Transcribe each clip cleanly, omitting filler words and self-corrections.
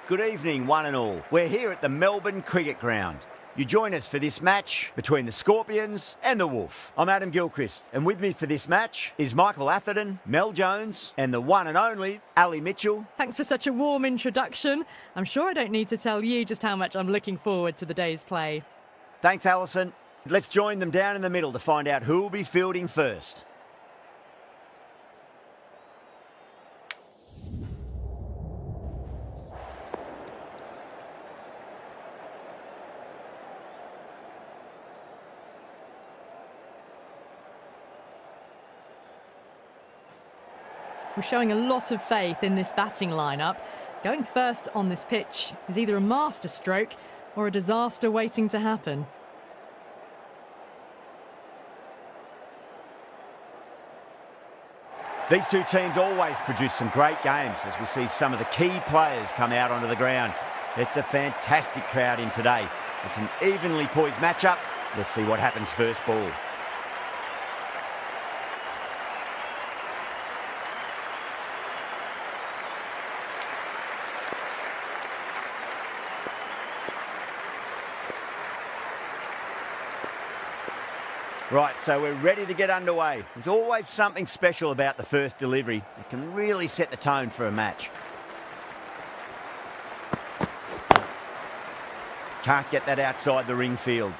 Good evening, one and all. We're here at the Melbourne Cricket Ground. You join us for this match between the Scorpions and the Wolf. I'm Adam Gilchrist, and with me for this match is Michael Atherton, Mel Jones, and the one and only Ali Mitchell. Thanks for such a warm introduction. I'm sure I don't need to tell you just how much I'm looking forward to the day's play. Thanks, Alison. Let's join them down in the middle to find out who will be fielding first. We're showing a lot of faith in this batting lineup. Going first on this pitch is either a masterstroke or a disaster waiting to happen. These two teams always produce some great games as we see some of the key players come out onto the ground. It's a fantastic crowd in today. It's an evenly poised matchup. Let's see what happens first ball. Right, so we're ready to get underway. There's always something special about the first delivery. It can really set the tone for a match. Can't get that outside the ring field.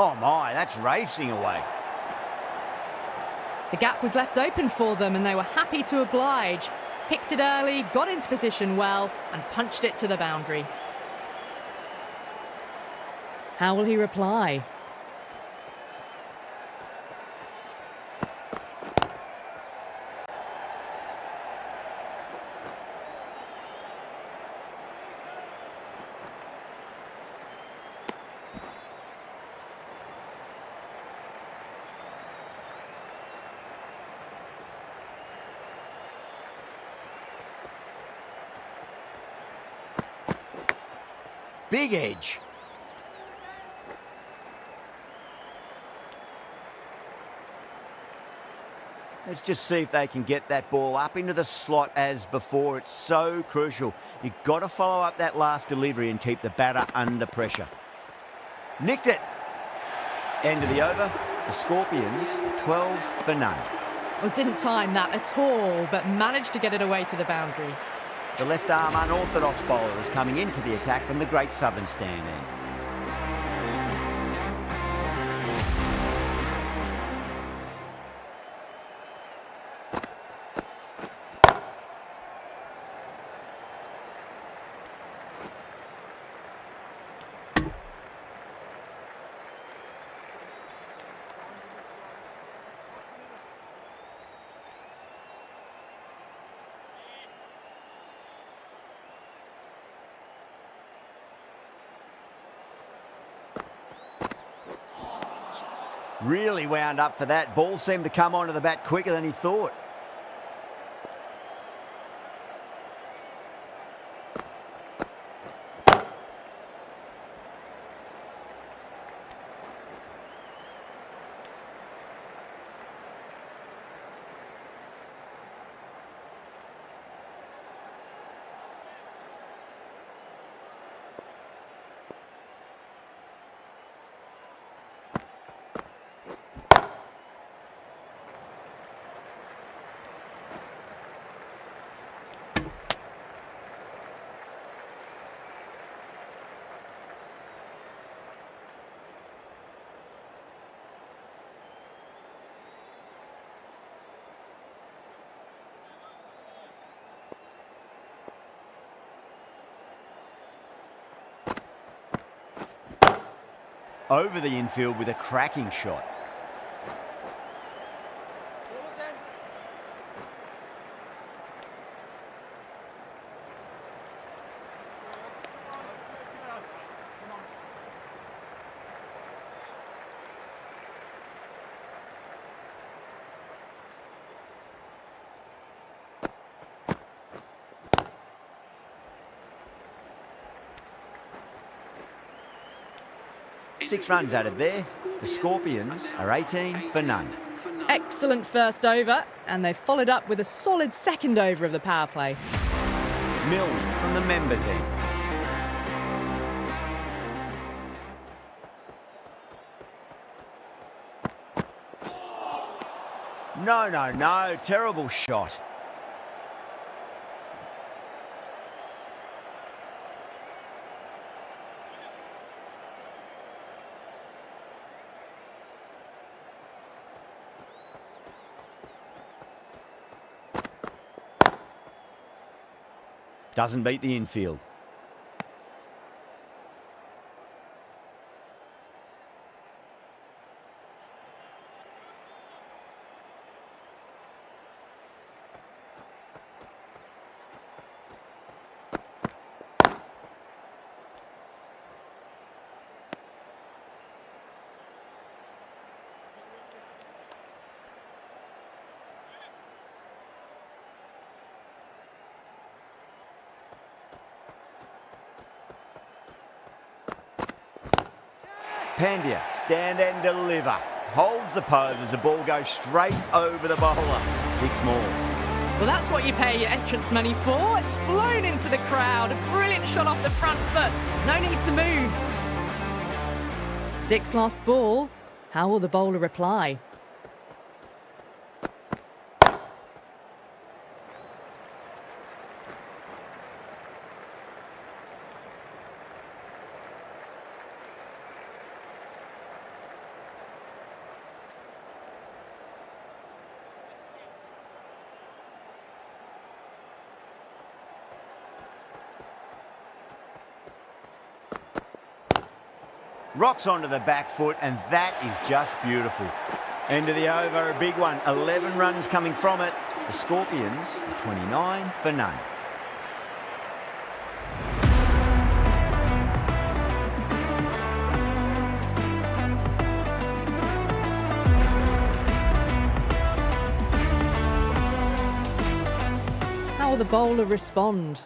Oh my, that's racing away. The gap was left open for them and they were happy to oblige. Picked it early, got into position well and punched it to the boundary. How will he reply? big edge. Let's just see if they can get that ball up into the slot as before. It's so crucial. You've got to follow up that last delivery and keep the batter under pressure. Nicked it. End of the over. The Scorpions, 12 for none. Well, didn't time that at all, but managed to get it away to the boundary. The left-arm unorthodox bowler is coming into the attack from the Great Southern stand end. Really wound up for that. Ball seemed to come onto the bat quicker than he thought. Over the infield with a cracking shot. Six runs out of there. The Scorpions are 18 for none. Excellent first over, and they followed up with a solid second over of the power play. Mill from the members' end. No. Terrible shot. Doesn't beat the infield. Pandya, stand and deliver. Holds the pose as the ball goes straight over the bowler. 6 more. Well, that's what you pay your entrance money for. It's flown into the crowd. A brilliant shot off the front foot. No need to move. 6 lost ball. How will the bowler reply? Rocks onto the back foot, and that is just beautiful. End of the over, a big one. 11 runs coming from it. The Scorpions, 29 for none. How will the bowler respond?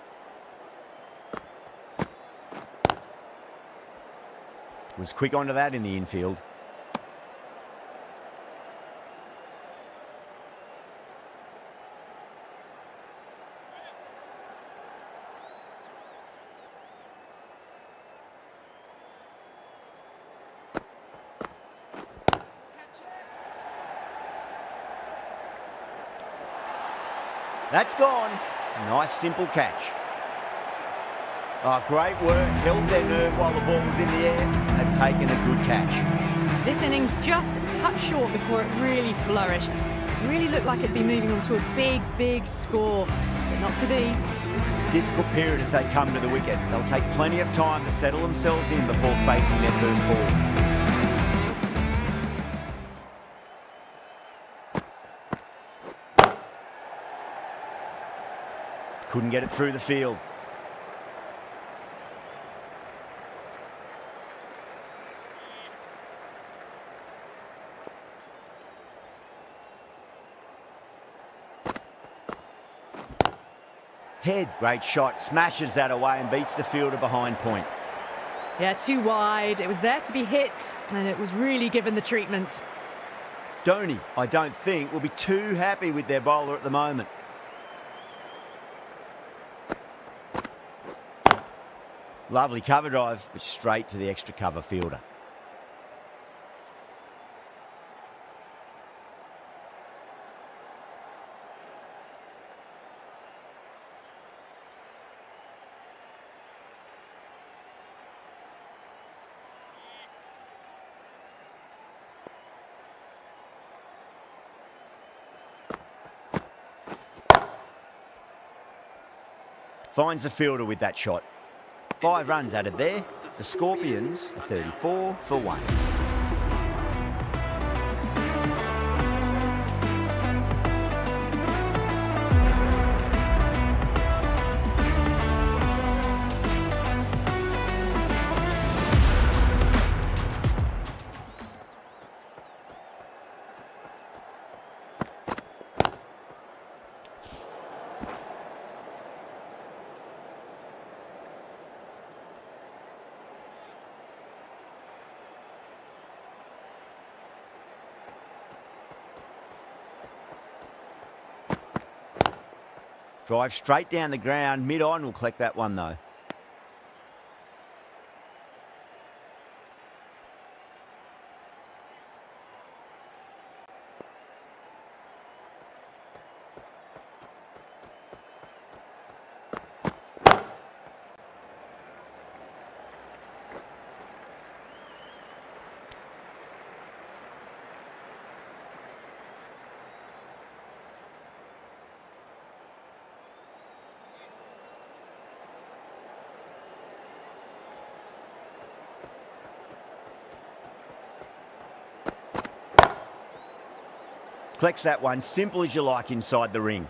Was quick onto that in the infield. That's gone. Nice, simple catch. Oh, great work. Held their nerve while the ball was in the air. They've taken a good catch. This innings just cut short before it really flourished. It really looked like it'd be moving on to a big, big score, but not to be. Difficult period as they come to the wicket. They'll take plenty of time to settle themselves in before facing their first ball. Couldn't get it through the field. Head, great shot, smashes that away and beats the fielder behind point. Yeah, too wide. It was there to be hit, and it was really given the treatment. Dhoni, I don't think, will be too happy with their bowler at the moment. Lovely cover drive, but straight to the extra cover fielder. Finds the fielder with that shot. 5 runs added there. The Scorpions are 34 for 1. Drive straight down the ground, mid-on will collect that one though. Collects that one, simple as you like inside the ring.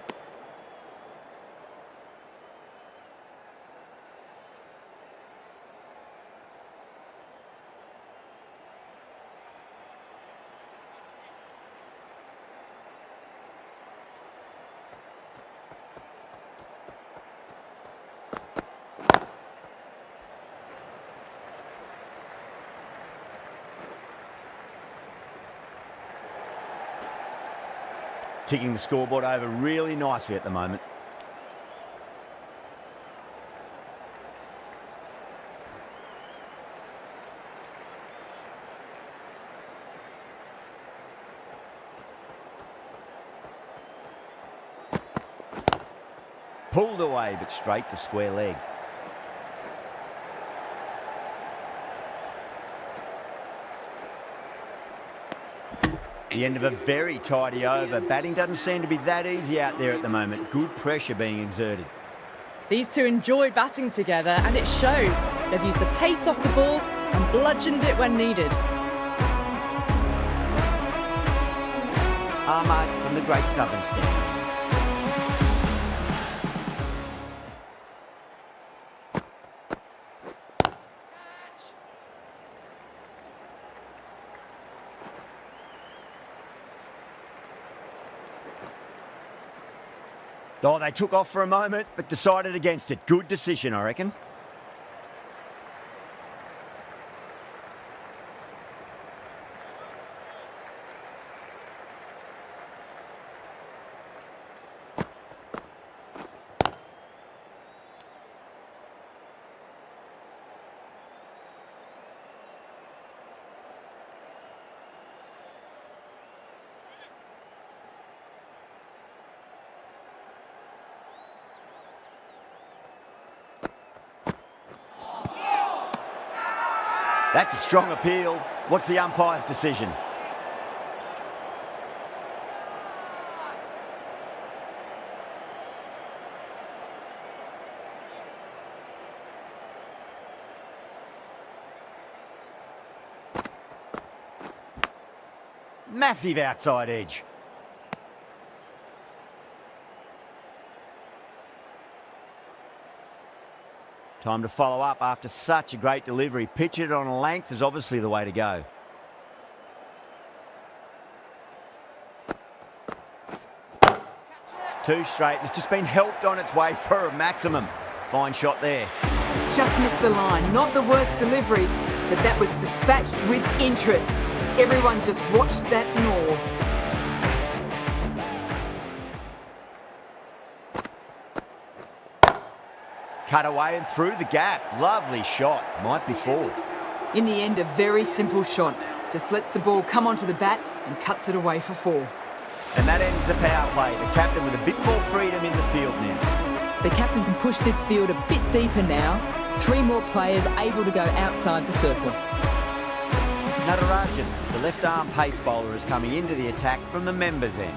Ticking the scoreboard over really nicely at the moment. Pulled away, but straight to square leg. The end of a very tidy over. Batting doesn't seem to be that easy out there at the moment. Good pressure being exerted. These two enjoy batting together, and it shows. They've used the pace off the ball and bludgeoned it when needed. Ahmad from the Great Southern Stand. Oh, they took off for a moment, but decided against it. Good decision, I reckon. That's a strong appeal. What's the umpire's decision? Massive outside edge. Time to follow up after such a great delivery. Pitch it on a length is obviously the way to go. Two straight. It's just been helped on its way for a maximum. Fine shot there. Just missed the line. Not the worst delivery, but that was dispatched with interest. Everyone just watched that gnaw. Cut away and through the gap. Lovely shot. Might be four. In the end, a very simple shot. Just lets the ball come onto the bat and cuts it away for four. And that ends the power play. The captain with a bit more freedom in the field now. The captain can push this field a bit deeper now. 3 more players able to go outside the circle. Natarajan, the left-arm pace bowler, is coming into the attack from the members' end.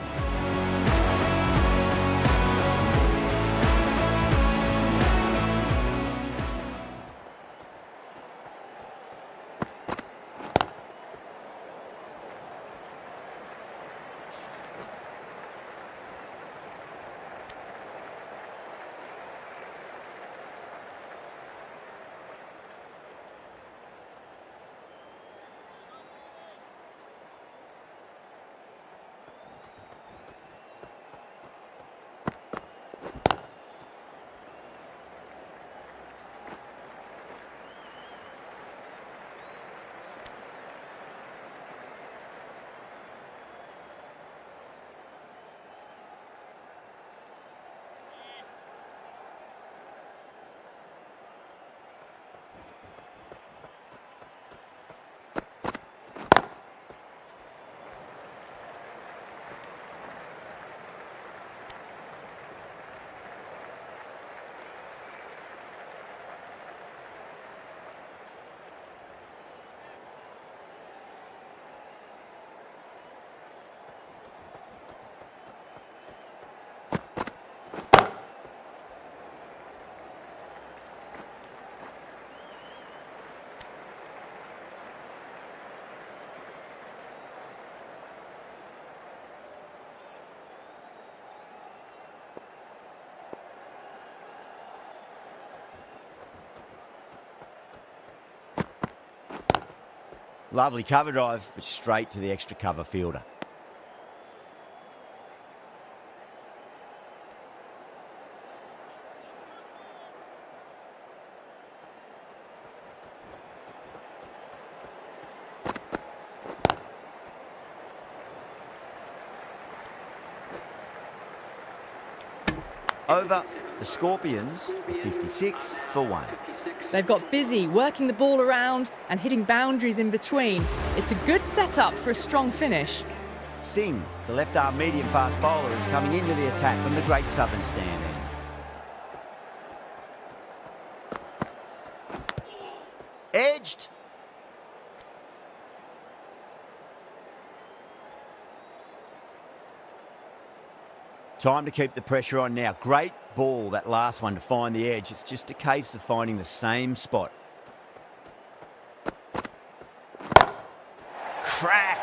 Lovely cover drive, but straight to the extra cover fielder. Over, the Scorpions are 56 for 1. They've got busy working the ball around and hitting boundaries in between. It's a good setup for a strong finish. Singh, the left-arm medium-fast bowler, is coming into the attack from the Great Southern stand end. Edged. Time to keep the pressure on now. Great ball, that last one, to find the edge. It's just a case of finding the same spot. Crack!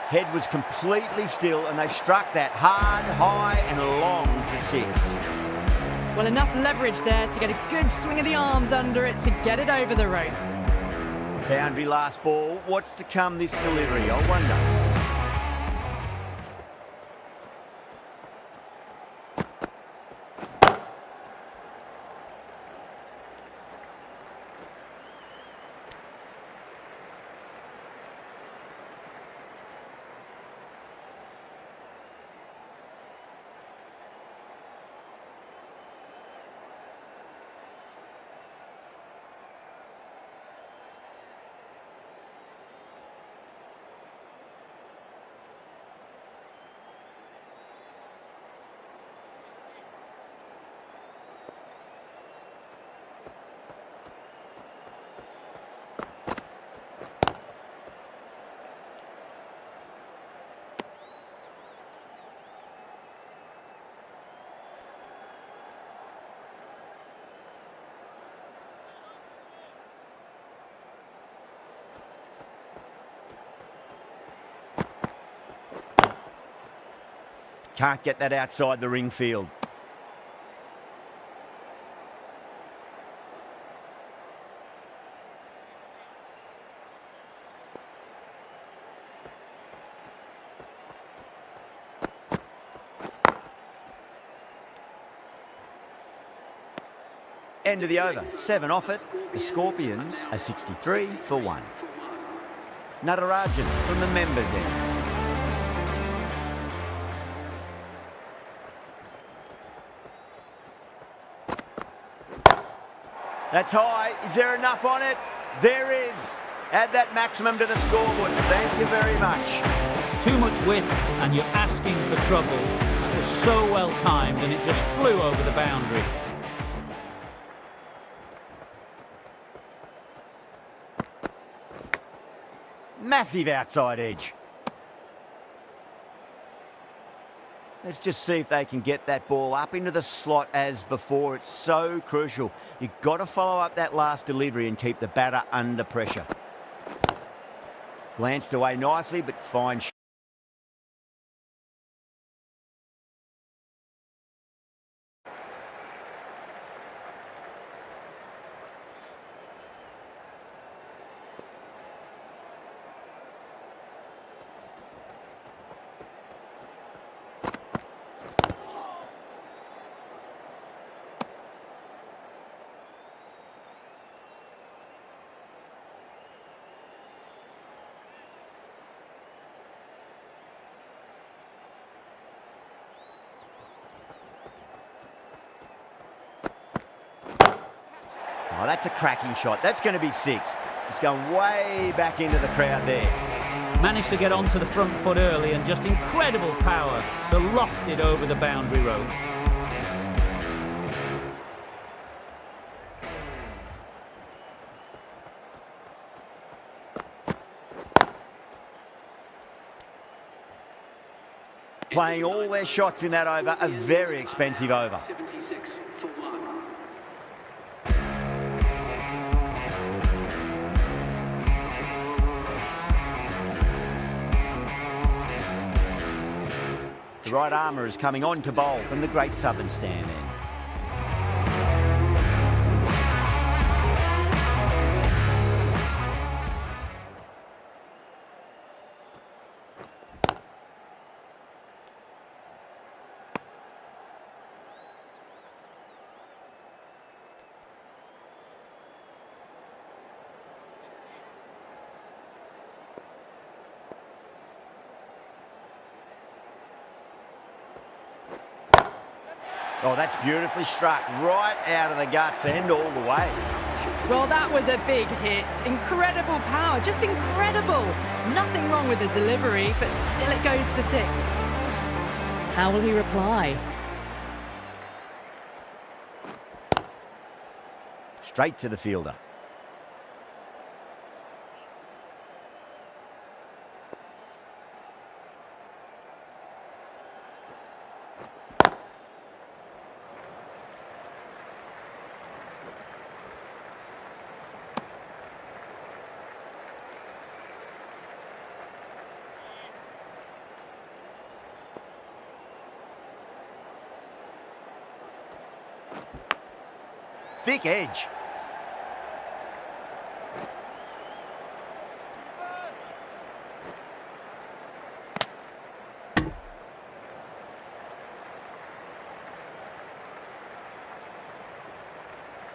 Head was completely still and they struck that hard, high and long for 6. Well, enough leverage there to get a good swing of the arms under it to get it over the rope. Boundary last ball. What's to come this delivery, I wonder? Can't get that outside the ring field. End of the over, 7 off it. The Scorpions are 63 for 1. Natarajan from the members end. That's high. Is there enough on it? There is. Add that maximum to the scoreboard. Thank you very much. Too much width and you're asking for trouble. That was so well timed and it just flew over the boundary. Massive outside edge. Let's just see if they can get that ball up into the slot as before. It's so crucial. You've got to follow up that last delivery and keep the batter under pressure. Glanced away nicely, but fine. Oh, that's a cracking shot. That's going to be 6. It's going way back into the crowd there. Managed to get onto the front foot early and just incredible power to loft it over the boundary rope. Playing all their shots in that over, a very expensive over. The right armour is coming on to bowl from the Great Southern stand end. Oh, that's beautifully struck, right out of the guts and all the way. Well, that was a big hit. Incredible power, just incredible. Nothing wrong with the delivery, but still it goes for 6. How will he reply? Straight to the fielder. Thick edge.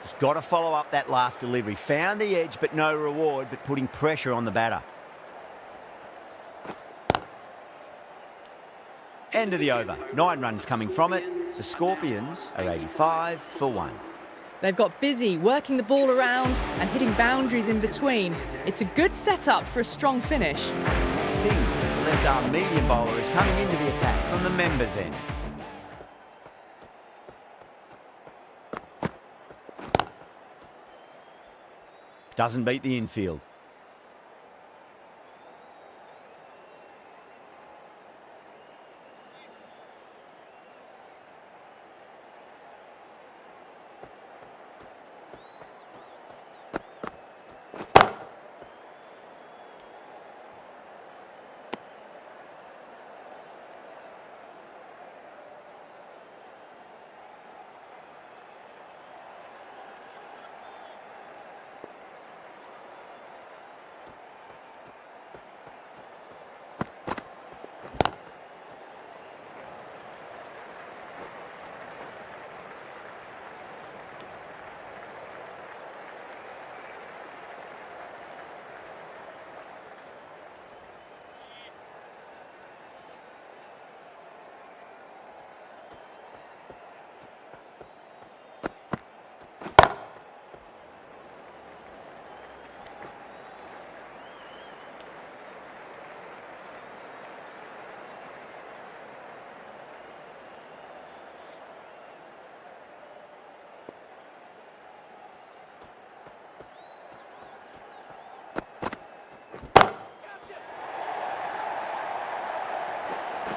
Just got to follow up that last delivery. Found the edge, but no reward, but putting pressure on the batter. End of the over. 9 runs coming from it. The Scorpions are 85 for 1. They've got busy working the ball around and hitting boundaries in between. It's a good setup for a strong finish. Singh, the left-arm medium bowler, is coming into the attack from the members' end. Doesn't beat the infield.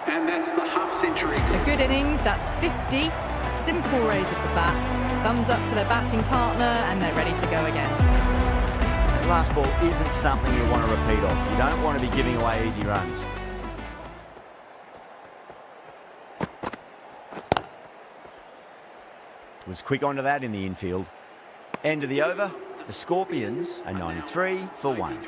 And that's the half century. A good innings, that's 50. A simple raise of the bats. Thumbs up to their batting partner, and they're ready to go again. That last ball isn't something you want to repeat off. You don't want to be giving away easy runs. Was quick onto that in the infield. End of the over. The Scorpions are 93 for 1.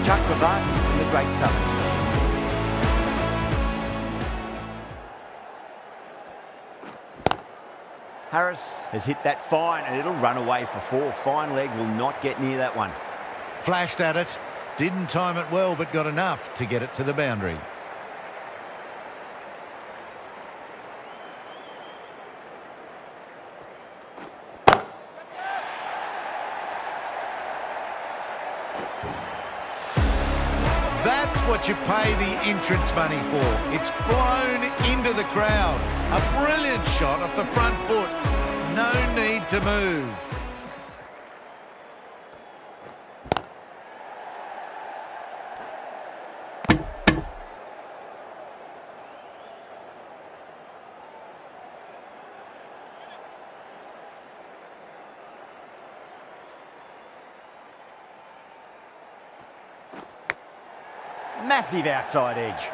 Chuck Bavati from the Great Southern Stand. Harris has hit that fine and it'll run away for 4. Fine leg will not get near that one. Flashed at it, didn't time it well, but got enough to get it to the boundary. That's what you pay the entrance money for. It's flown into the crowd. A brilliant shot off the front foot. No need to move. Massive outside edge.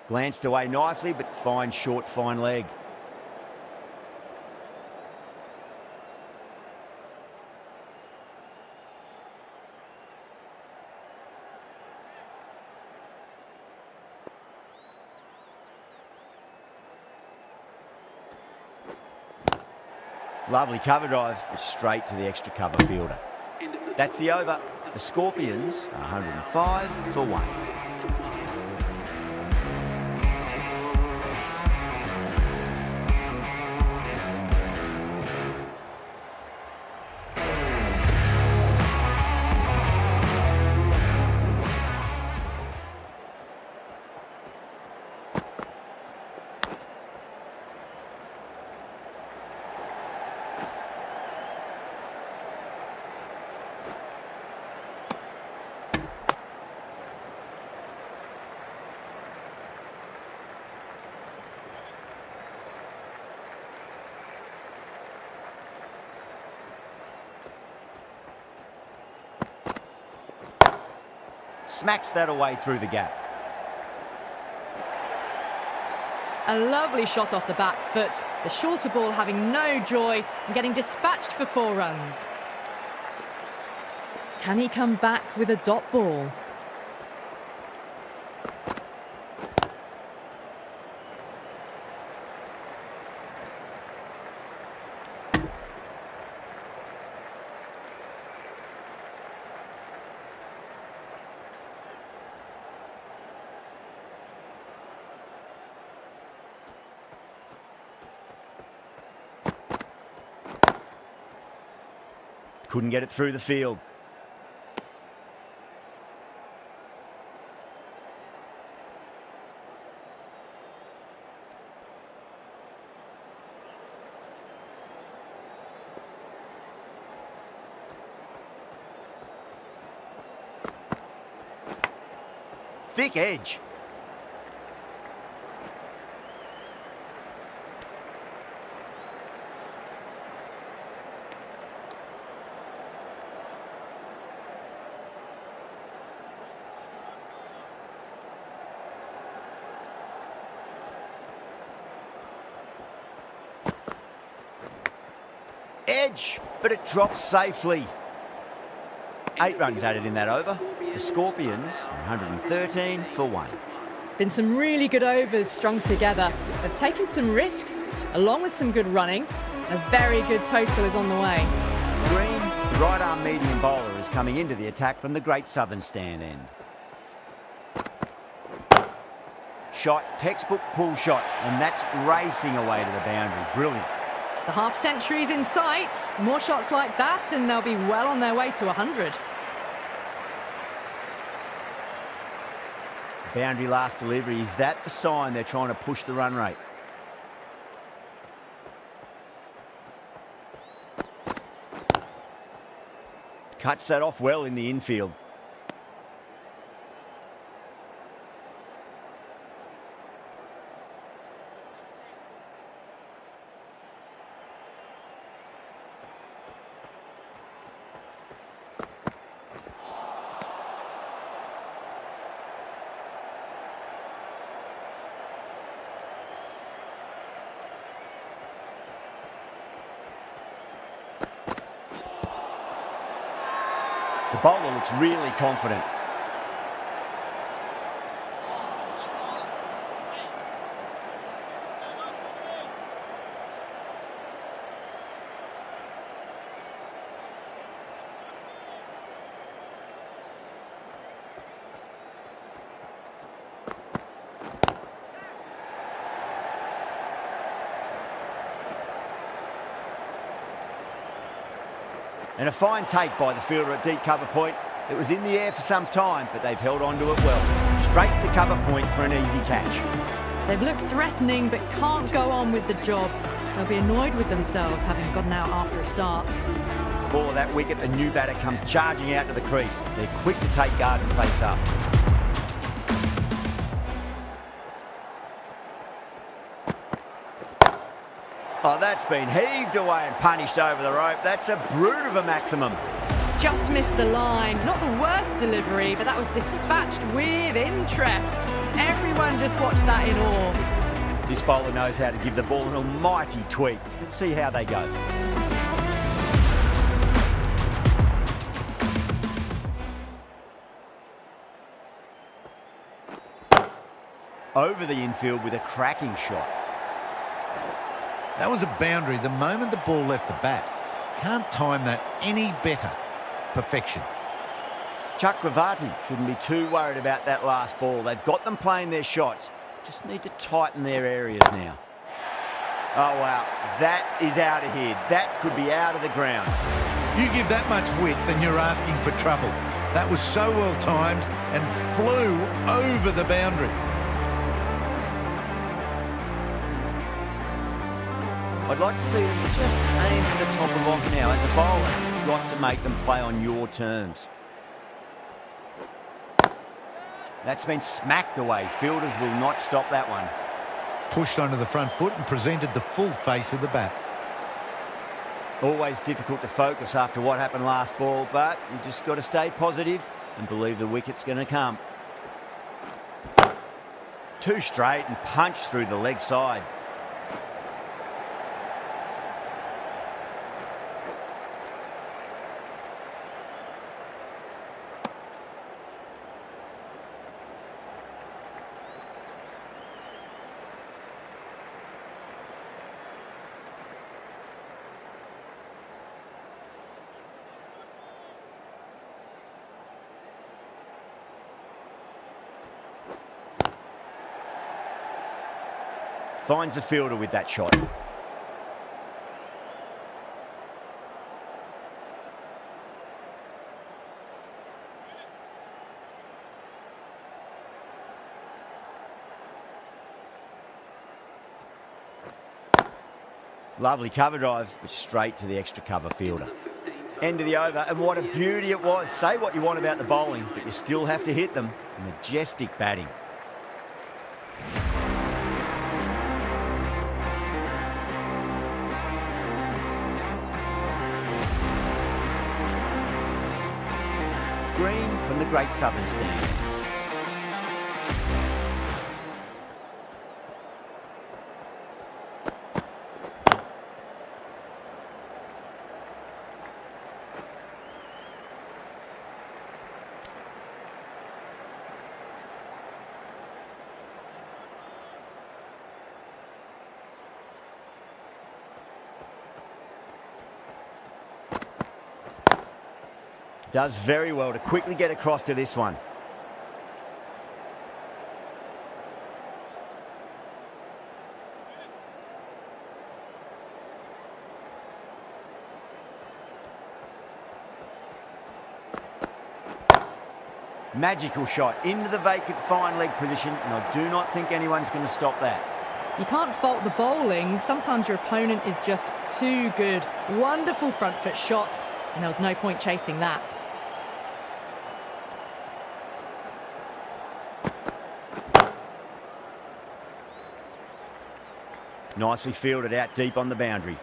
Glanced away nicely, but fine short, fine leg. Lovely cover drive, but straight to the extra cover fielder. That's the over. The Scorpions are 105 for 1. Smacks that away through the gap. A lovely shot off the back foot. The shorter ball having no joy and getting dispatched for 4 runs. Can he come back with a dot ball? Couldn't get it through the field. Thick edge. edge, but it drops safely. 8 runs added in that over. The Scorpions, 113 for 1. Been some really good overs strung together. They've taken some risks, along with some good running. A very good total is on the way. Green, the right arm medium bowler, is coming into the attack from the Great Southern stand end. Shot, textbook pull shot, and that's racing away to the boundary. Brilliant. The half century's in sight. More shots like that and they'll be well on their way to 100. Boundary last delivery, is that the sign they're trying to push the run rate? Cuts that off well in the infield. The bowler looks really confident. And a fine take by the fielder at deep cover point. It was in the air for some time, but they've held on to it well. Straight to cover point for an easy catch. They've looked threatening, but can't go on with the job. They'll be annoyed with themselves, having gotten out after a start. Before that wicket, the new batter comes charging out to the crease. They're quick to take guard and face up. Oh, that's been heaved away and punished over the rope. That's a brute of a maximum. Just missed the line. Not the worst delivery, but that was dispatched with interest. Everyone just watched that in awe. This bowler knows how to give the ball an almighty tweak. Let's see how they go. Over the infield with a cracking shot. That was a boundary the moment the ball left the bat. Can't time that any better. Perfection. Chakravarti shouldn't be too worried about that last ball. They've got them playing their shots. Just need to tighten their areas now. Oh, wow. That is out of here. That could be out of the ground. You give that much width and you're asking for trouble. That was so well timed and flew over the boundary. I'd like to see them just aim for the top of off now. As a bowler, you've got to make them play on your terms. That's been smacked away. Fielders will not stop that one. Pushed onto the front foot and presented the full face of the bat. Always difficult to focus after what happened last ball, but you just got to stay positive and believe the wicket's going to come. Two straight and punch through the leg side. Finds the fielder with that shot. Lovely cover drive, but straight to the extra cover fielder. End of the over, and what a beauty it was. Say what you want about the bowling, but you still have to hit them. Majestic batting. Green from the Great Southern stand. Does very well to quickly get across to this one. Magical shot into the vacant fine leg position, and I do not think anyone's going to stop that. You can't fault the bowling. Sometimes your opponent is just too good. Wonderful front foot shot, and there was no point chasing that. Nicely fielded out deep on the boundary.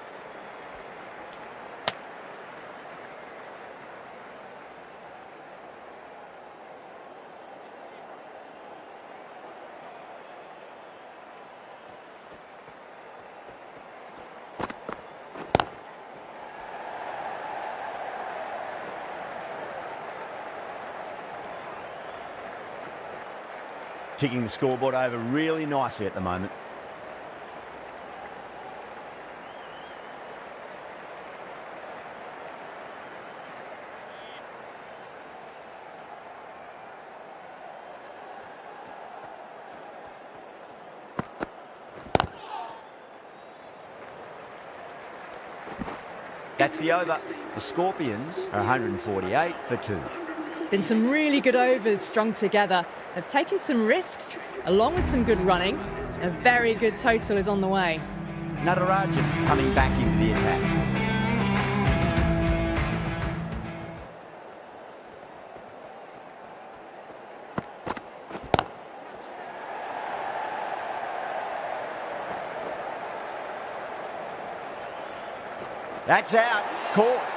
Ticking the scoreboard over really nicely at the moment. That's the over. The Scorpions are 148 for 2. Been some really good overs strung together. They've taken some risks, along with some good running. A very good total is on the way. Natarajan coming back into the attack. That's out. Caught.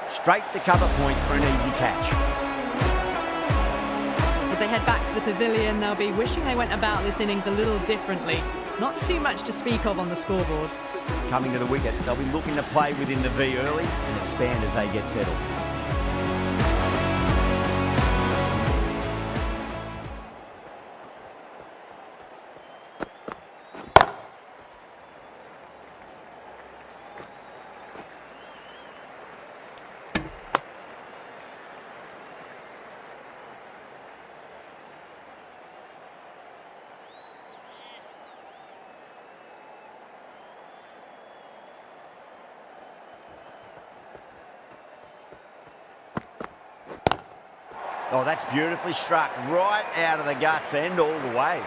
Straight to cover point for an easy catch. As they head back to the pavilion, they'll be wishing they went about this innings a little differently. Not too much to speak of on the scoreboard. Coming to the wicket, they'll be looking to play within the V early and expand as they get settled. Oh, that's beautifully struck right out of the guts and all the way.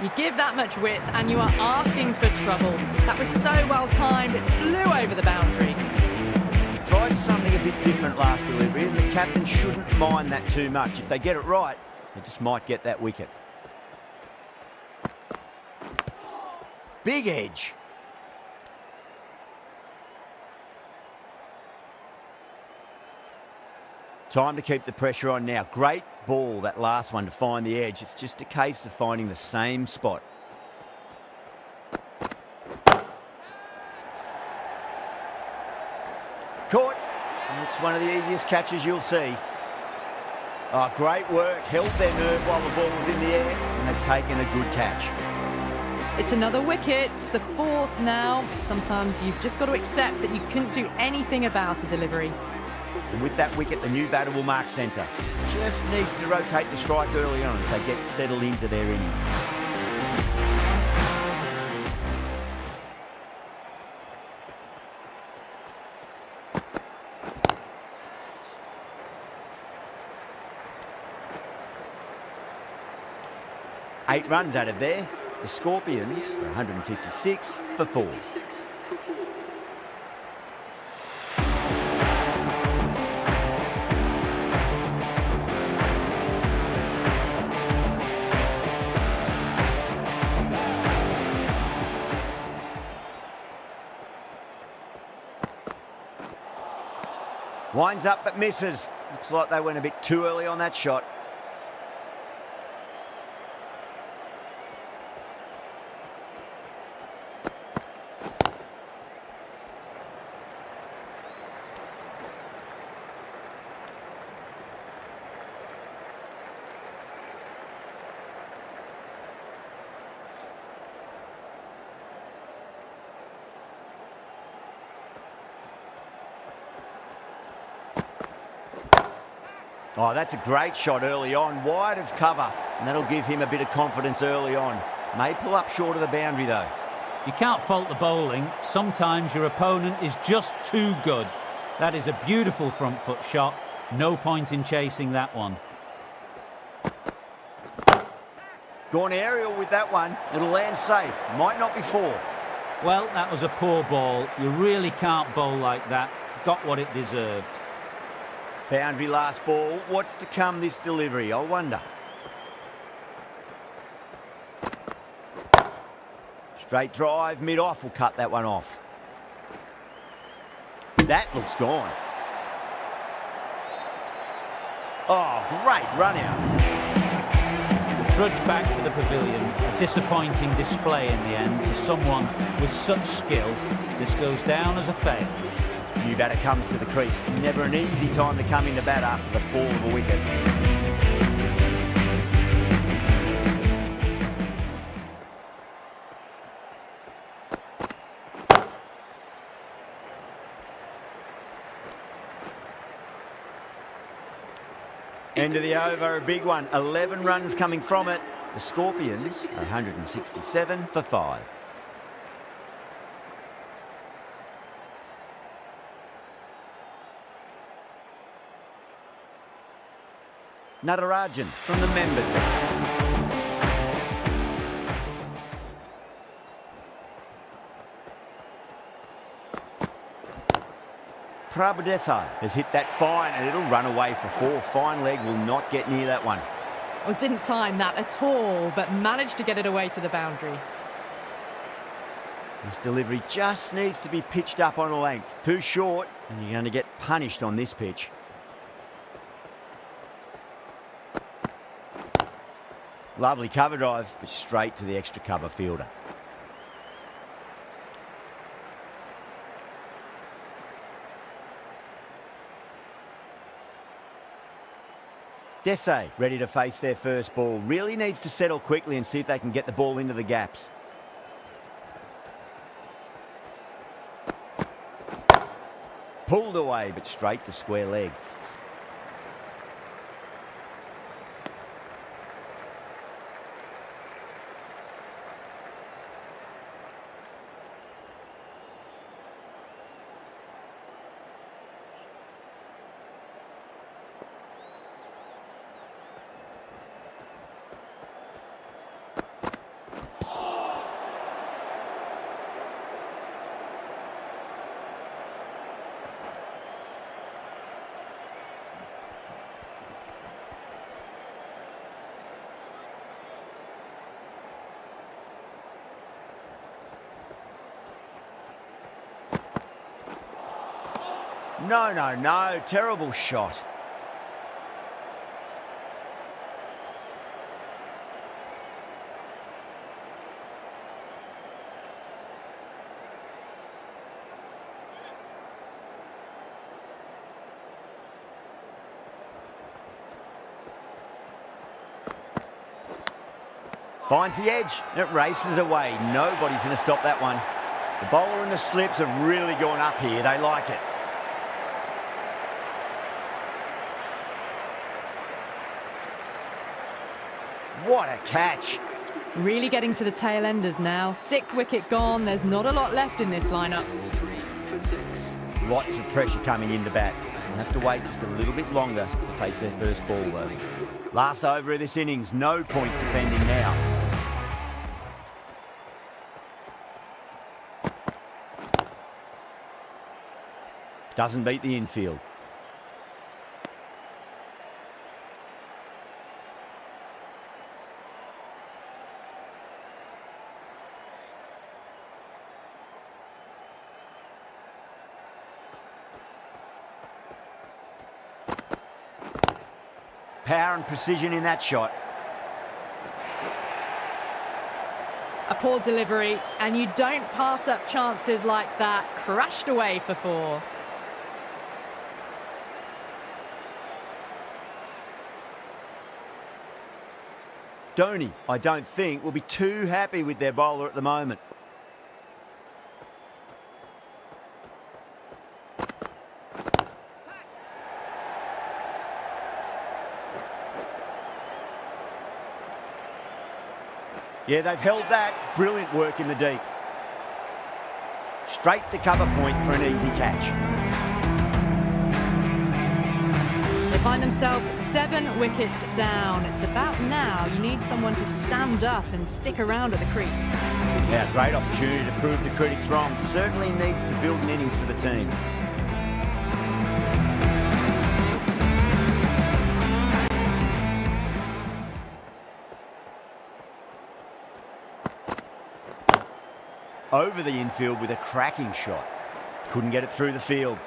You give that much width and you are asking for trouble. That was so well timed, it flew over the boundary. Tried something a bit different last delivery, and the captain shouldn't mind that too much. If they get it right, they just might get that wicket. Big edge. Time to keep the pressure on now. Great ball, that last one, to find the edge. It's just a case of finding the same spot. Caught. And it's one of the easiest catches you'll see. Oh, great work. Held their nerve while the ball was in the air, and they've taken a good catch. It's another wicket, it's the fourth now. Sometimes you've just got to accept that you couldn't do anything about a delivery. And with that wicket, the new batter will mark centre. Just needs to rotate the strike early on as they get settled into their innings. Eight runs added there. The Scorpions are 156 for 4. Winds up but misses. Looks like they went a bit too early on that shot. Oh, that's a great shot early on, wide of cover, and that'll give him a bit of confidence early on. May pull up short of the boundary, though. You can't fault the bowling. Sometimes your opponent is just too good. That is a beautiful front foot shot. No point in chasing that one. Gone aerial with that one. It'll land safe. Might not be four. Well, that was a poor ball. You really can't bowl like that. Got what it deserved. Boundary last ball. What's to come this delivery, I wonder. Straight drive, mid-off will cut that one off. That looks gone. Oh, great run out. The trudge back to the pavilion. A disappointing display in the end for someone with such skill. This goes down as a fail. New batter comes to the crease. Never an easy time to come into bat after the fall of a wicket. End of the over, a big one. 11 runs coming from it. The Scorpions are 167 for 5. Natarajan from the members. Prabhadesai has hit that fine and it'll run away for 4. Fine leg will not get near that one. Well, didn't time that at all, but managed to get it away to the boundary. This delivery just needs to be pitched up on a length. Too short, and you're going to get punished on this pitch. Lovely cover drive, but straight to the extra cover fielder. Desai ready to face their first ball. Really needs to settle quickly and see if they can get the ball into the gaps. Pulled away, but straight to square leg. No, no, no. Terrible shot. Finds the edge. It races away. Nobody's going to stop that one. The bowler and the slips have really gone up here. They like it. What a catch. Really getting to the tail enders now. 6th wicket gone. There's not a lot left in this lineup. Lots of pressure coming in the bat. They'll have to wait just a little bit longer to face their first ball, though. Last over of this innings, no point defending now. Doesn't beat the infield. Power and precision in that shot. A poor delivery, and you don't pass up chances like that. Crashed away for 4. Dhoni, I don't think, will be too happy with their bowler at the moment. Yeah, they've held that. Brilliant work in the deep. Straight to cover point for an easy catch. They find themselves 7 wickets down. It's about now you need someone to stand up and stick around at the crease. Yeah, great opportunity to prove the critics wrong. Certainly needs to build an innings for the team. Over the infield with a cracking shot. Couldn't get it through the field.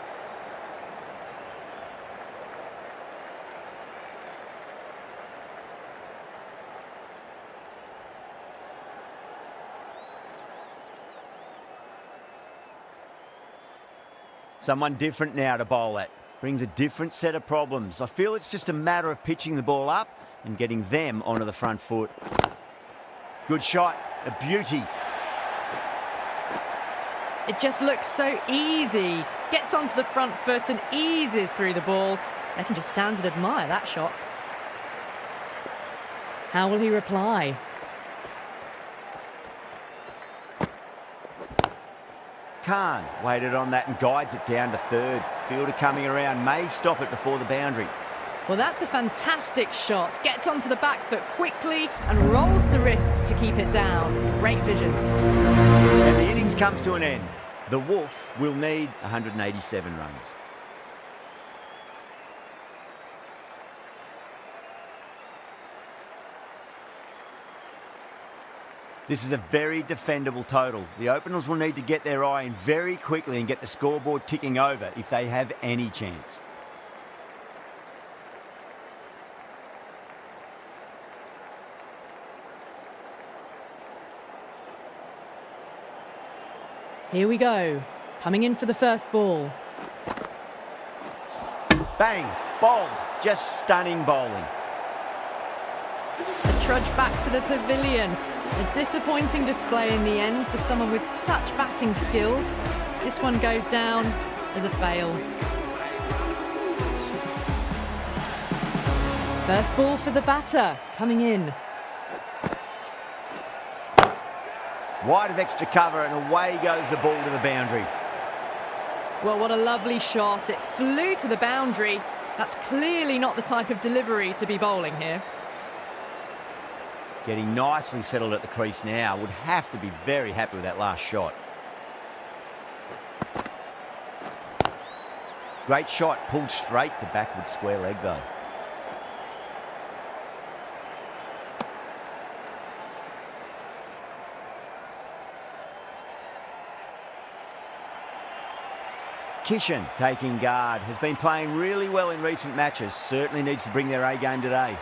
Someone different now to bowl at. Brings a different set of problems. I feel it's just a matter of pitching the ball up and getting them onto the front foot. Good shot, a beauty. It just looks so easy. Gets onto the front foot and eases through the ball. They can just stand and admire that shot. How will he reply? Khan waited on that and guides it down to third. Fielder coming around, may stop it before the boundary. Well, that's a fantastic shot. Gets onto the back foot quickly and rolls the wrists to keep it down. Great vision. And the innings comes to an end. The Wolf will need 187 runs. This is a very defendable total. The openers will need to get their eye in very quickly and get the scoreboard ticking over if they have any chance. Here we go. Coming in for the first ball. Bang! Bowled. Just stunning bowling. A trudge back to the pavilion. A disappointing display in the end for someone with such batting skills. This one goes down as a fail. First ball for the batter, coming in. Wide of extra cover and away goes the ball to the boundary. Well, what a lovely shot. It flew to the boundary. That's clearly not the type of delivery to be bowling here. Getting nicely settled at the crease now. Would have to be very happy with that last shot. Great shot, pulled straight to backward square leg though. Kishan taking guard. Has been playing really well in recent matches. Certainly needs to bring their A game today.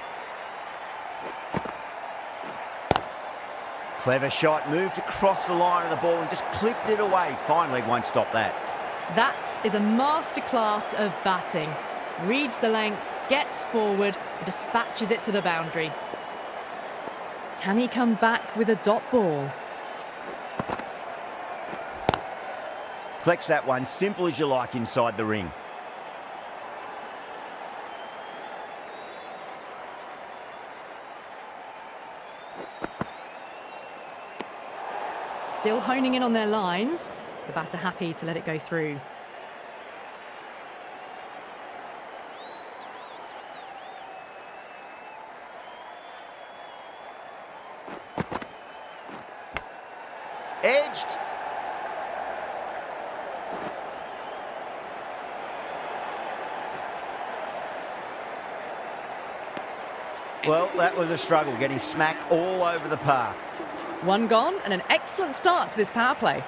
Clever shot, moved across the line of the ball and just clipped it away. Fine leg won't stop that. That is a masterclass of batting. Reads the length, gets forward, and dispatches it to the boundary. Can he come back with a dot ball? Collects that one, simple as you like inside the ring. Still honing in on their lines. The batter happy to let it go through. Edged. Well, that was a struggle, getting smacked all over the park. One gone and an excellent start to this power play.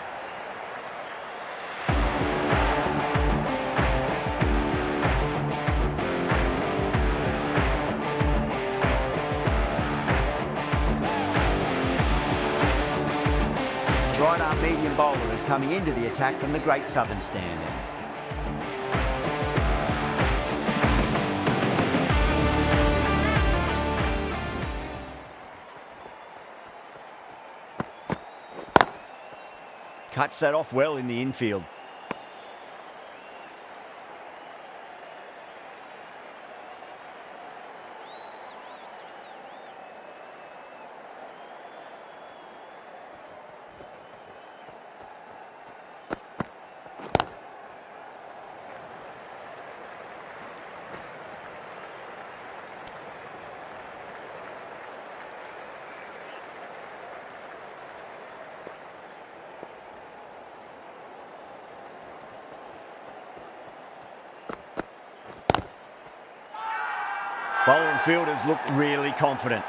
Right arm medium bowler is coming into the attack from the great southern stand end. Cuts that off well in the infield. Bowling fielders look really confident.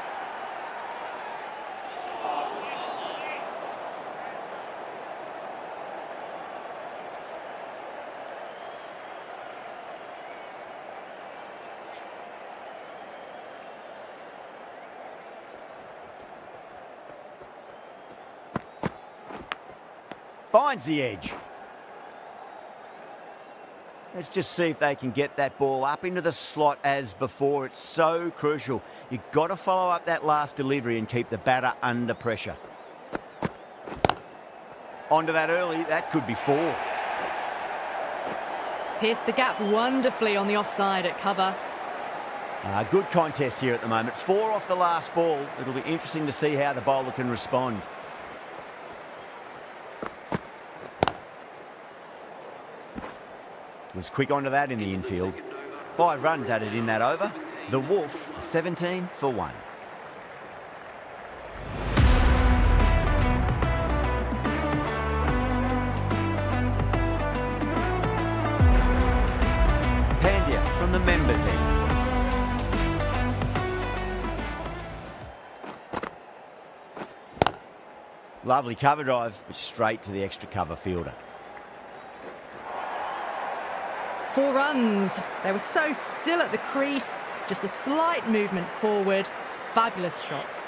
Finds the edge. Let's just see if they can get that ball up into the slot as before. It's so crucial. You've got to follow up that last delivery and keep the batter under pressure. Onto that early, that could be 4. Pierced the gap wonderfully on the offside at cover. Good contest here at the moment. 4 off the last ball. It'll be interesting to see how the bowler can respond. Was quick onto that in the infield. 5 runs added in that over. The Wolf, 17 for 1. Pandya from the members end. Lovely cover drive, but straight to the extra cover fielder. 4 runs. They were so still at the crease. Just a slight movement forward. Fabulous shot.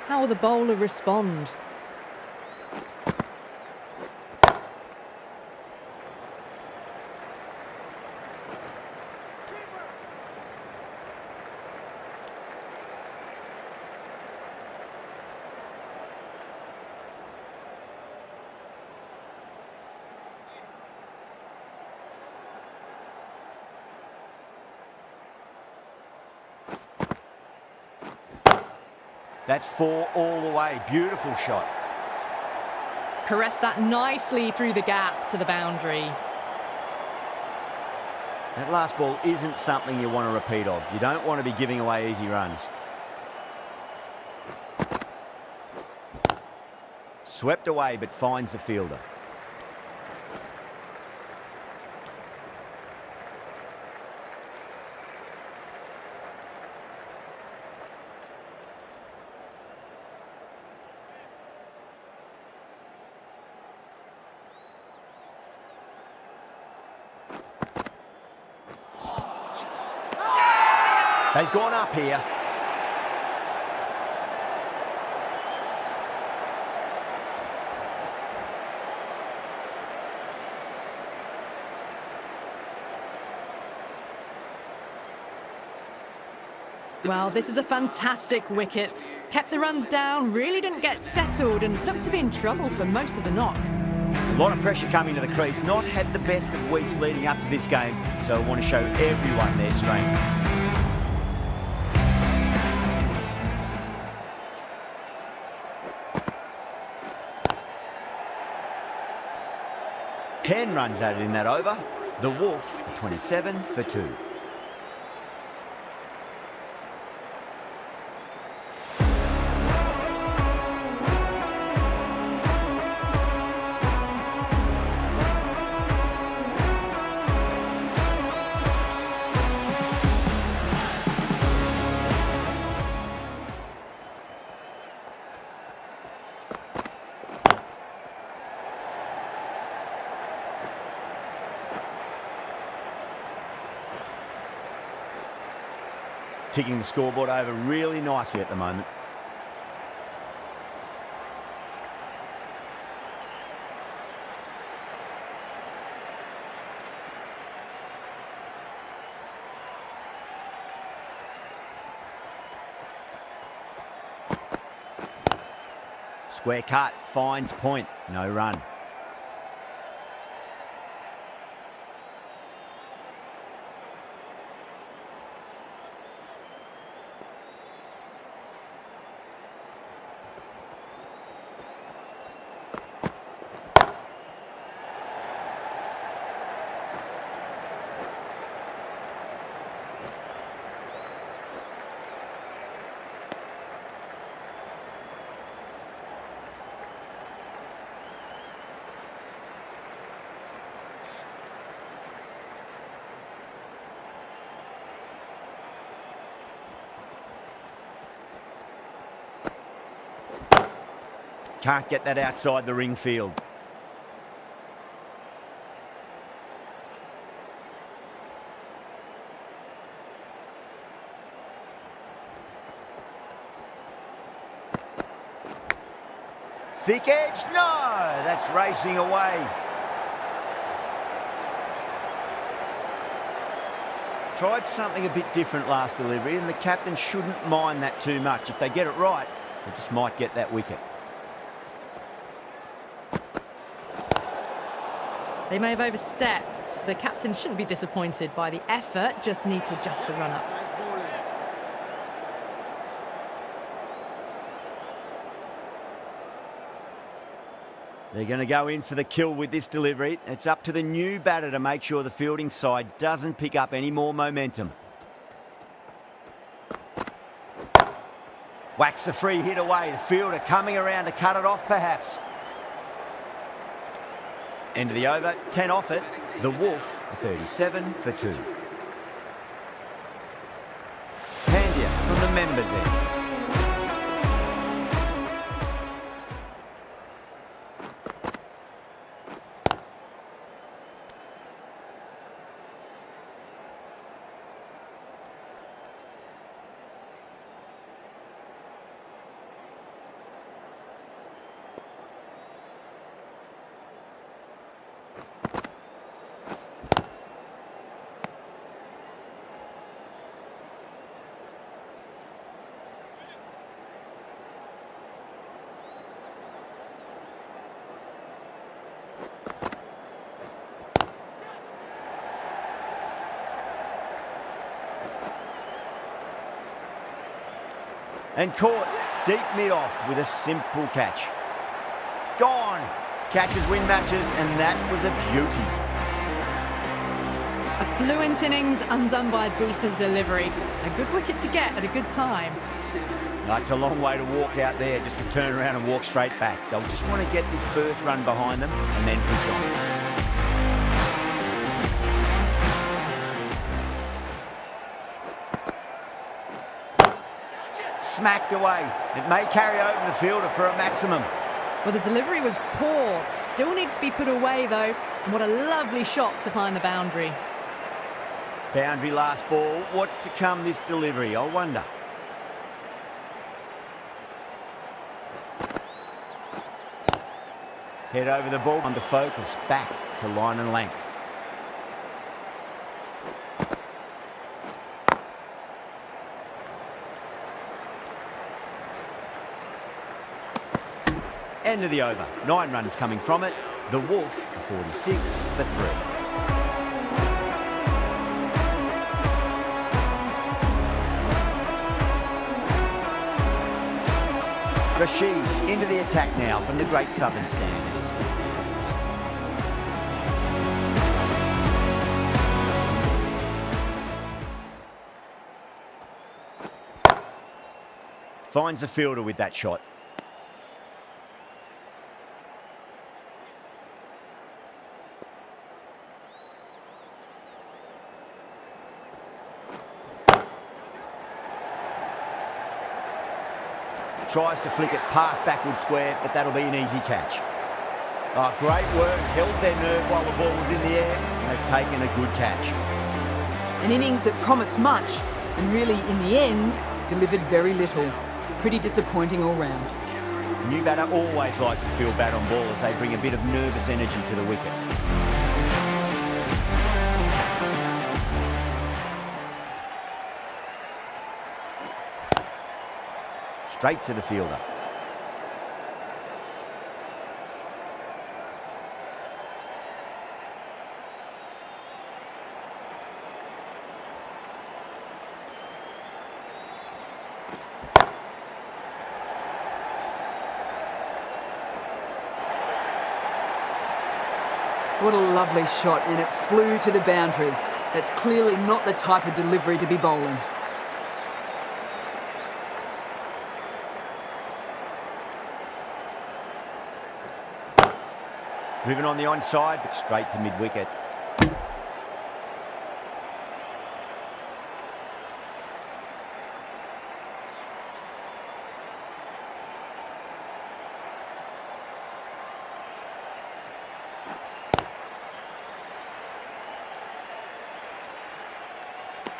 How will the bowler respond? That's 4 all the way. Beautiful shot. Caressed that nicely through the gap to the boundary. That last ball isn't something you want to repeat of. You don't want to be giving away easy runs. Swept away, but finds the fielder. They've gone up here. Well, this is a fantastic wicket. Kept the runs down, really didn't get settled and looked to be in trouble for most of the knock. A lot of pressure coming to the crease. Not had the best of weeks leading up to this game, so I want to show everyone their strength. Ten runs added in that over. The Wolf, 27 for 2. Ticking the scoreboard over really nicely at the moment. Square cut, finds point, no run. Can't get that outside the ring field. Thick edge, no, that's racing away. Tried something a bit different last delivery, and the captain shouldn't mind that too much. If they get it right, they just might get that wicket. They may have overstepped. The captain shouldn't be disappointed by the effort, just need to adjust the run-up. They're going to go in for the kill with this delivery. It's up to the new batter to make sure the fielding side doesn't pick up any more momentum. Whacks the free hit away. The fielder coming around to cut it off, perhaps. End of the over, 10 off it. The Wolf, 37 for 2. Pandia from the members' end. And caught deep mid-off with a simple catch. Gone. Catches win matches, and that was a beauty. A fluent innings undone by a decent delivery. A good wicket to get at a good time. It's a long way to walk out there just to turn around and walk straight back. They'll just want to get this first run behind them and then push on. Smacked away. It may carry over the fielder for a maximum. Well, the delivery was poor. Still needs to be put away, though. And what a lovely shot to find the boundary. Boundary last ball. What's to come this delivery, I wonder. Head over the ball, under focus, back to line and length. End of the over. 9 runs coming from it. The Wolf, 46 for 3. Rashid into the attack now from the Great Southern Stand. Finds the fielder with that shot. Tries to flick it past backward square, but that'll be an easy catch. Oh, great work. Held their nerve while the ball was in the air, and they've taken a good catch. An innings that promised much, and really, in the end, delivered very little. Pretty disappointing all round. The new batter always likes to feel bat on ball as they bring a bit of nervous energy to the wicket. Straight to the fielder. What a lovely shot, and it flew to the boundary. That's clearly not the type of delivery to be bowling. Driven on the onside, but straight to mid-wicket.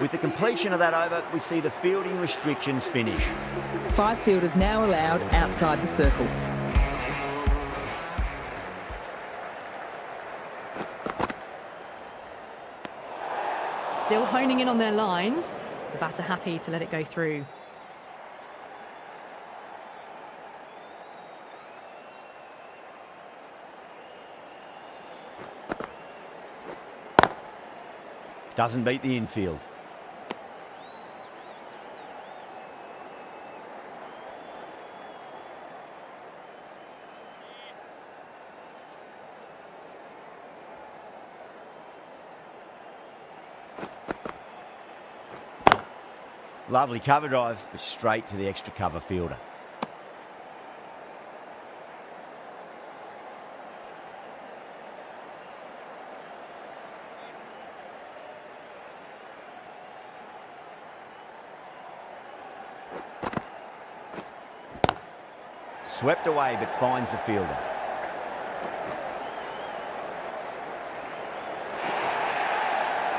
With the completion of that over, we see the fielding restrictions finish. 5 fielders now allowed outside the circle. Still honing in on their lines. The batter happy to let it go through. Doesn't beat the infield. Lovely cover drive, but straight to the extra cover fielder. Swept away, but finds the fielder.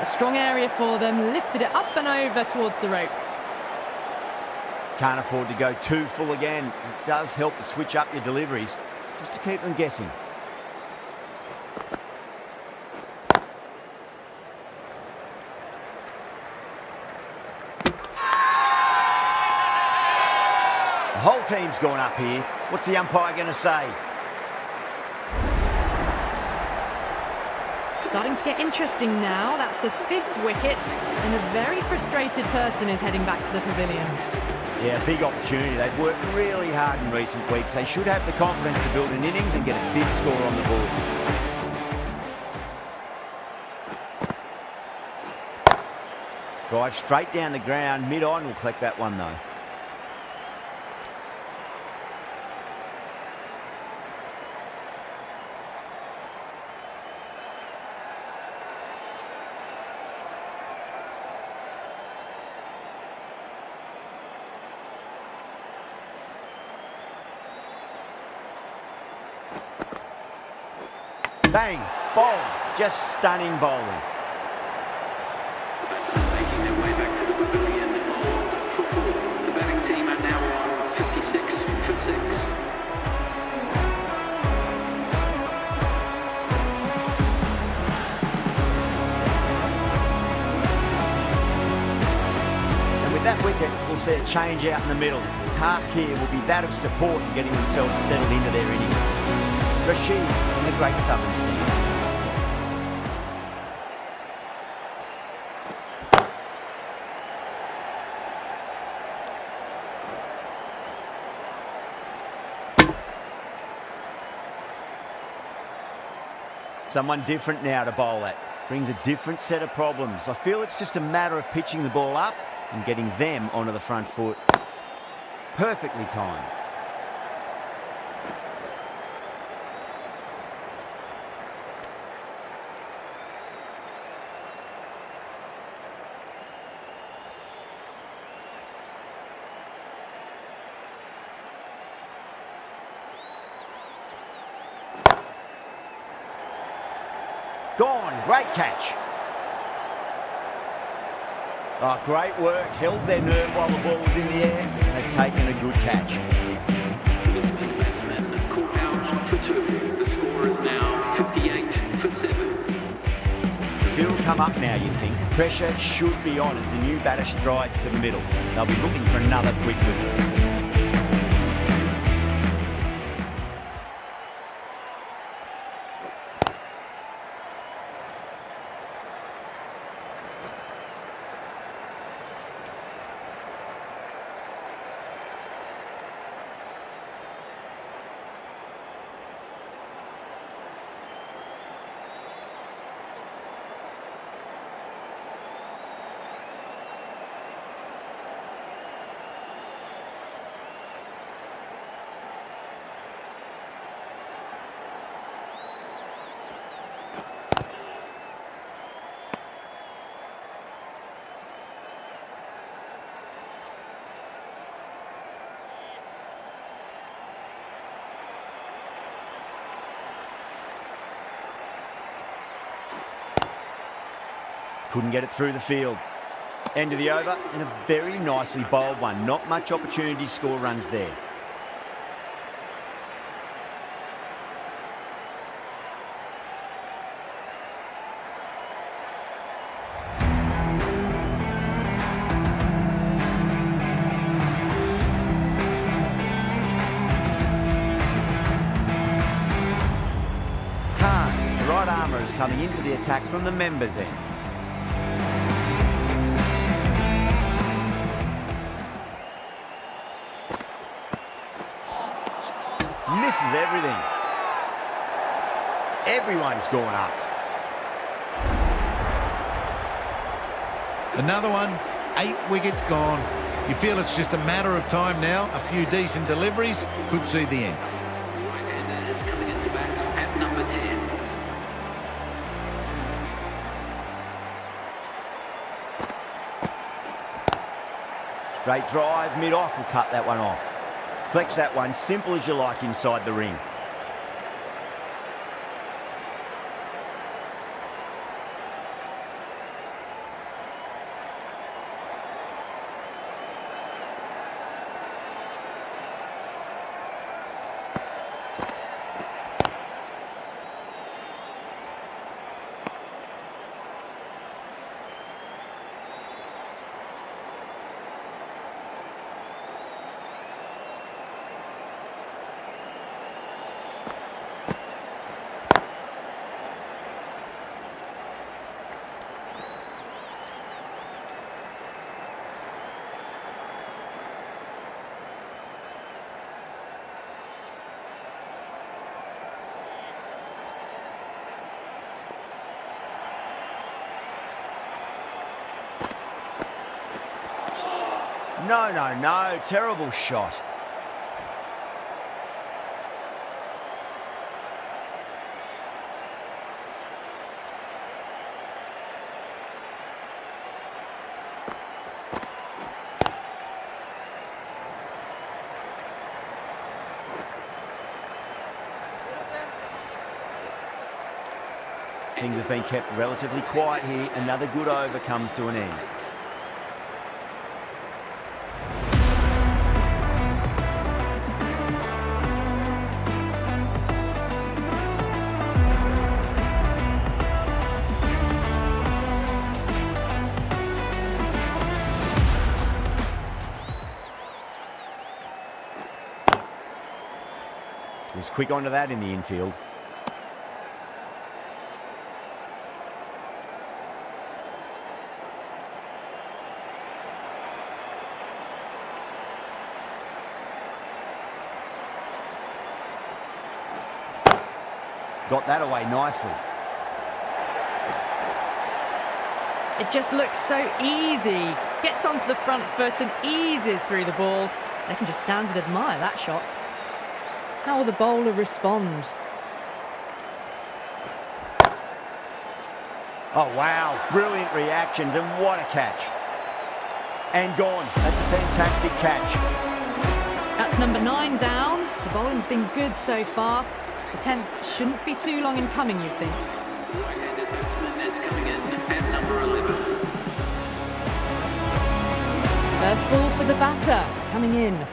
A strong area for them, lifted it up and over towards the rope. Can't afford to go too full again. It does help to switch up your deliveries, just to keep them guessing. The whole team's gone up here. What's the umpire going to say? Starting to get interesting now. That's the 5th wicket, and a very frustrated person is heading back to the pavilion. Yeah, big opportunity. They've worked really hard in recent weeks. They should have the confidence to build an innings and get a big score on the board. Drive straight down the ground. Mid-on will collect that one, though. Bang, bowled, just stunning bowling. Making their way back to the pavilion for 4. The batting team are now on 56 for 6. And with that wicket, we'll see a change out in the middle. The task here will be that of support and getting themselves settled into their innings. Rashid from the Great Southern Stand. Someone different now to bowl at. Brings a different set of problems. I feel it's just a matter of pitching the ball up and getting them onto the front foot. Perfectly timed. Gone, great catch. Oh, great work, held their nerve while the ball was in the air. They've taken a good catch. This batsman caught out for 2. The score is now 58 for 7. The field will come up now, you'd think. Pressure should be on as the new batter strides to the middle. They'll be looking for another quick wicket. Couldn't get it through the field. End of the over, and a very nicely bowled one. Not much opportunity to score runs there. The right armour is coming into the attack from the members' end. Misses everything. Everyone's gone up. Another one, 8 wickets gone. You feel it's just a matter of time now. A few decent deliveries could see the end. Right-hander is coming into bat at number 10. Straight drive, mid-off will cut that one off. Flex that one, simple as you like inside the ring. No, terrible shot. Things have been kept relatively quiet here. Another good over comes to an end. He's quick onto that in the infield. Got that away nicely. It just looks so easy. Gets onto the front foot and eases through the ball. They can just stand and admire that shot. How will the bowler respond? Oh, wow. Brilliant reactions, and what a catch. And gone. That's a fantastic catch. That's number 9 down. The bowling's been good so far. The 10th shouldn't be too long in coming, you'd think. Right-handed batsman is coming in at number 11. First ball for the batter, coming in.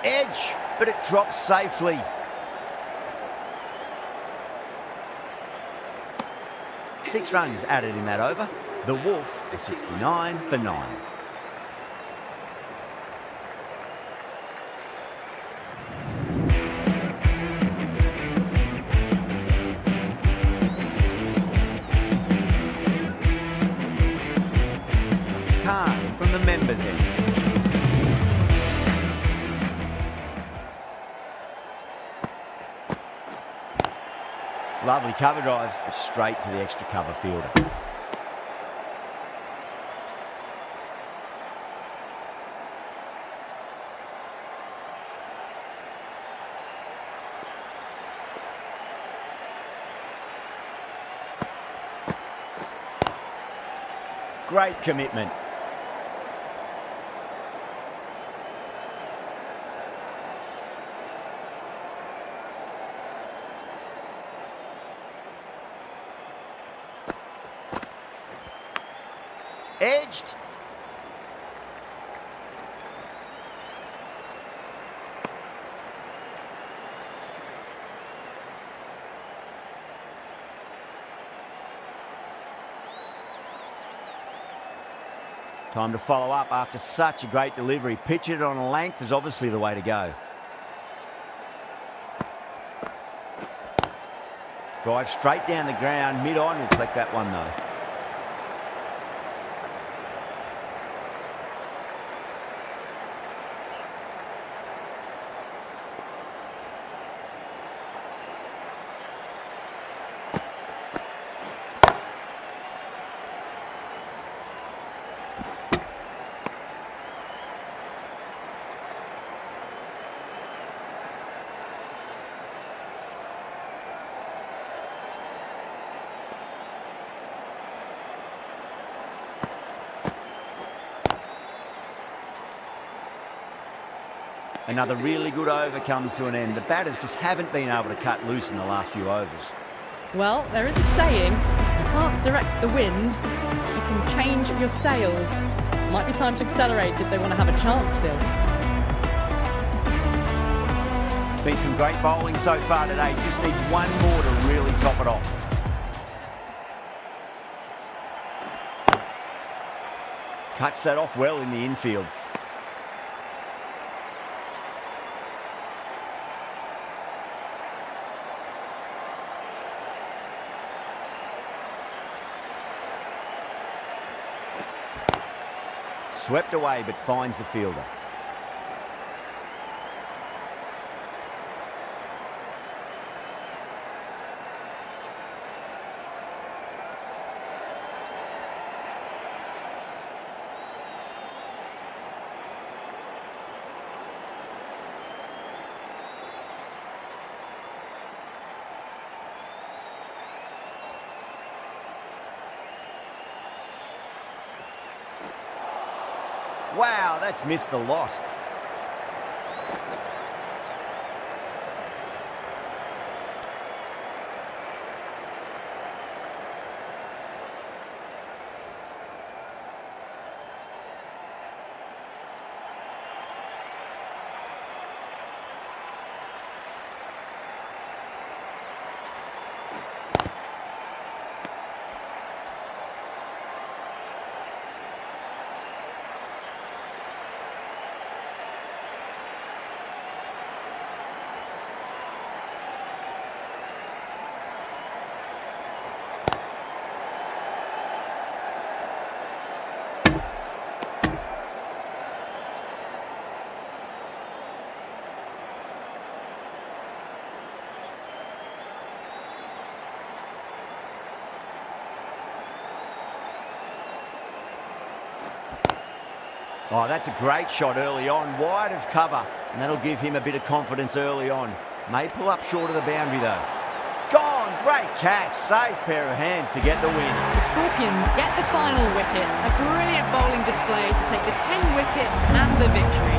Edge, but it drops safely. Six runs added in that over. The Wolf is 69 for 9. Khan from the members' end. Lovely cover drive, but straight to the extra cover fielder. Great commitment. Edged. Time to follow up after such a great delivery. Pitch it on a length is obviously the way to go. Drive straight down the ground. Mid-on will collect that one though. Another really good over comes to an end. The batters just haven't been able to cut loose in the last few overs. Well, there is a saying, you can't direct the wind, you can change your sails. Might be time to accelerate if they want to have a chance still. Been some great bowling so far today. Just need one more to really top it off. Cuts that off well in the infield. Swept away, but finds the fielder. Wow, that's missed the lot. Oh, that's a great shot early on, wide of cover, and that'll give him a bit of confidence early on. May pull up short of the boundary though. Gone, great catch, safe pair of hands to get the win. The Scorpions get the final wicket, a brilliant bowling display to take the 10 wickets and the victory.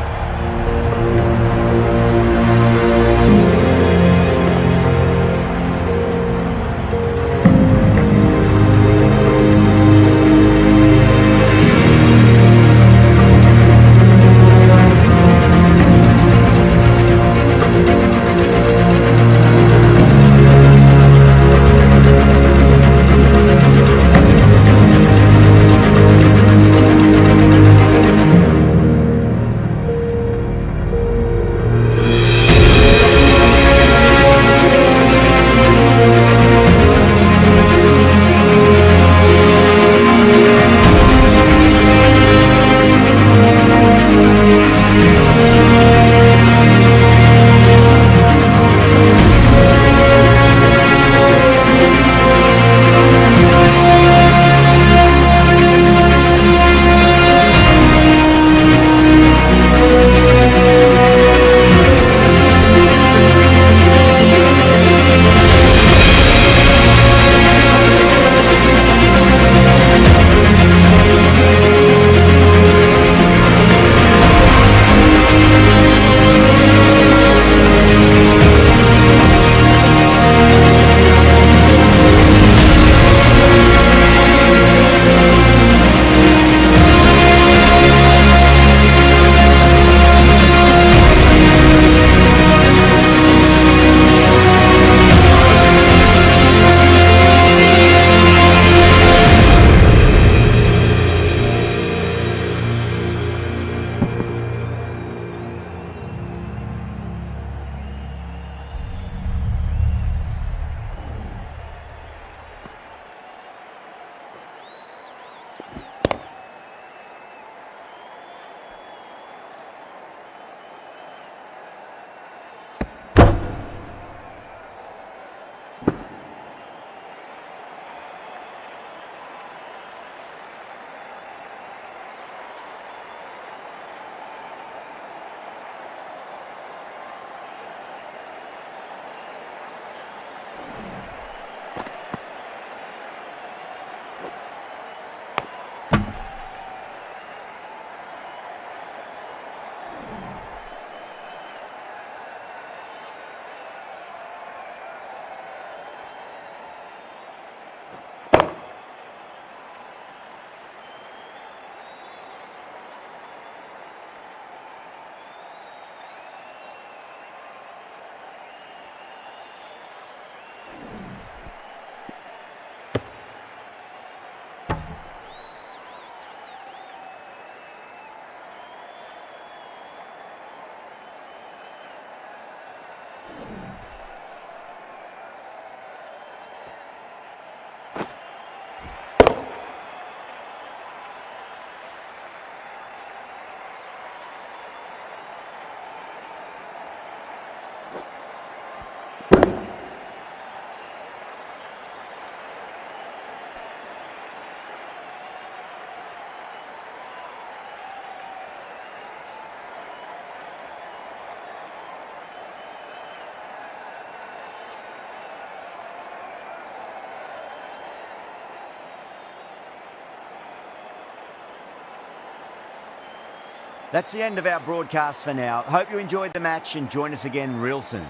That's the end of our broadcast for now. Hope you enjoyed the match and join us again real soon.